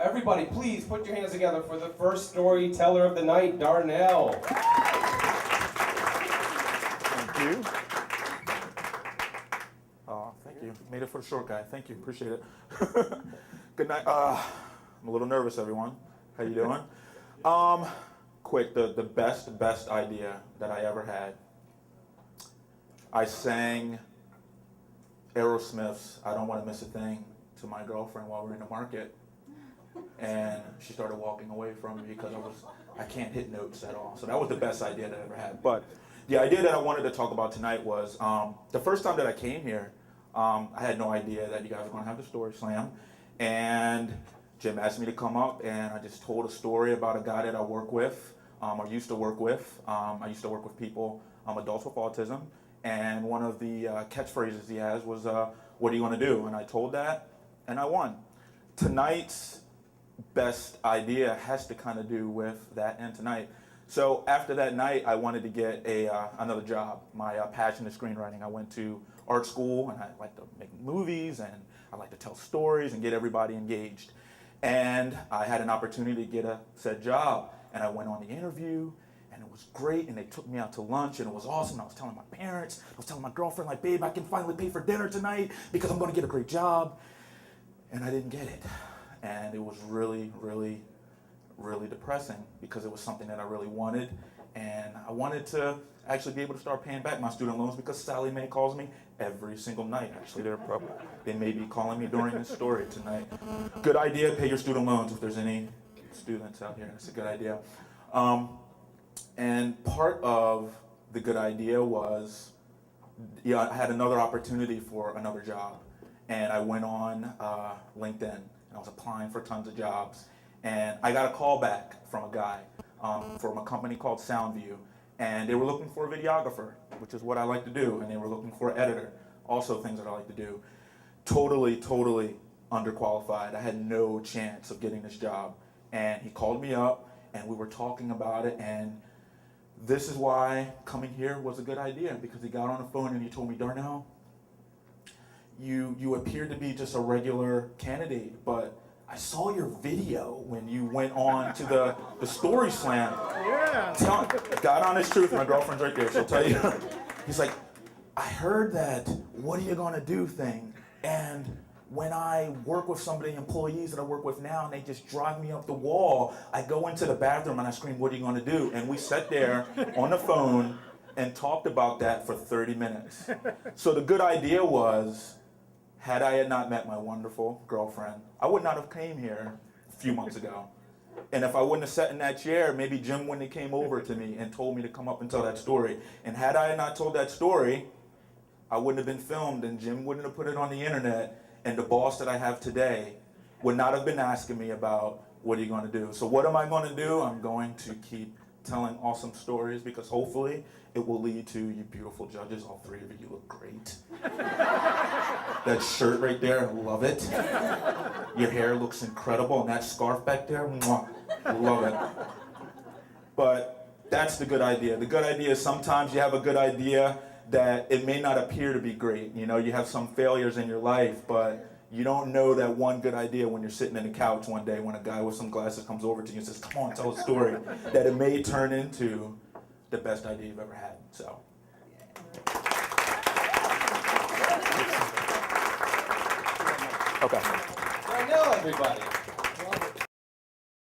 Everybody, please put your hands together for the first storyteller of the night, Darnell. Thank you. Thank you. Made it for the short guy. Thank you. Appreciate it. Good night. I'm a little nervous, everyone. How you doing? Quick, the best idea that I ever had. I sang Aerosmith's "I Don't Want to Miss a Thing" to my girlfriend while we were in the market, and she started walking away from me because I can't hit notes at all. So that was the best idea that I ever had. But the idea that I wanted to talk about tonight was the first time that I came here. I had no idea that you guys were going to have the Story Slam, and Jim asked me to come up, and I just told a story about a guy that I work with, or used to work with. I used to work with people, adults with autism, and one of the catchphrases he has was, "What are you going to do?" And I told that, and I won. Tonight's best idea has to kind of do with that and tonight. So after that night, I wanted to get another job. My passion is screenwriting. I went to art school, and I like to make movies, and I like to tell stories and get everybody engaged. And I had an opportunity to get a said job, and I went on the interview, and it was great, and they took me out to lunch, and it was awesome. I was telling my parents, I was telling my girlfriend, like, babe, I can finally pay for dinner tonight because I'm going to get a great job. And I didn't get it. And it was really, really, really depressing because it was something that I really wanted, and I wanted to actually be able to start paying back my student loans because Sally Mae calls me every single night. Actually, they may be calling me during this story tonight. Good idea, pay your student loans if there's any students out here. That's a good idea. And part of the good idea was, I had another opportunity for another job, and I went on LinkedIn, and I was applying for tons of jobs. And I got a call back from a guy from a company called Soundview, and they were looking for a videographer, which is what I like to do, and they were looking for an editor, also things that I like to do. Totally underqualified. I had no chance of getting this job. And he called me up, and we were talking about it, and this is why coming here was a good idea, because he got on the phone and he told me, Darnell, you appear to be just a regular candidate, but I saw your video when you went on to the Story Slam. Yeah. God honest truth, my girlfriend's right there, she'll tell you. He's like, I heard that "what are you gonna do" thing, and when I work with some of the employees that I work with now and they just drive me up the wall, I go into the bathroom and I scream, "What are you gonna do?" And we sat there on the phone and talked about that for 30 minutes. So the good idea was, had I had not met my wonderful girlfriend, I would not have came here a few months ago. And if I wouldn't have sat in that chair, maybe Jim wouldn't have came over to me and told me to come up and tell that story. And had I not told that story, I wouldn't have been filmed, and Jim wouldn't have put it on the internet, and the boss that I have today would not have been asking me about, what are you going to do? So what am I going to do? I'm going to keep telling awesome stories, because hopefully it will lead to you beautiful judges. All three of you look great. That shirt right there, I love it. Your hair looks incredible, and that scarf back there, mwah, love it. But that's the good idea. The good idea is sometimes you have a good idea that it may not appear to be great. You know, you have some failures in your life, but you don't know that one good idea when you're sitting in the couch one day when a guy with some glasses comes over to you and says, "Come on, tell a story," that it may turn into the best idea you've ever had. So. Okay. Darnell, everybody.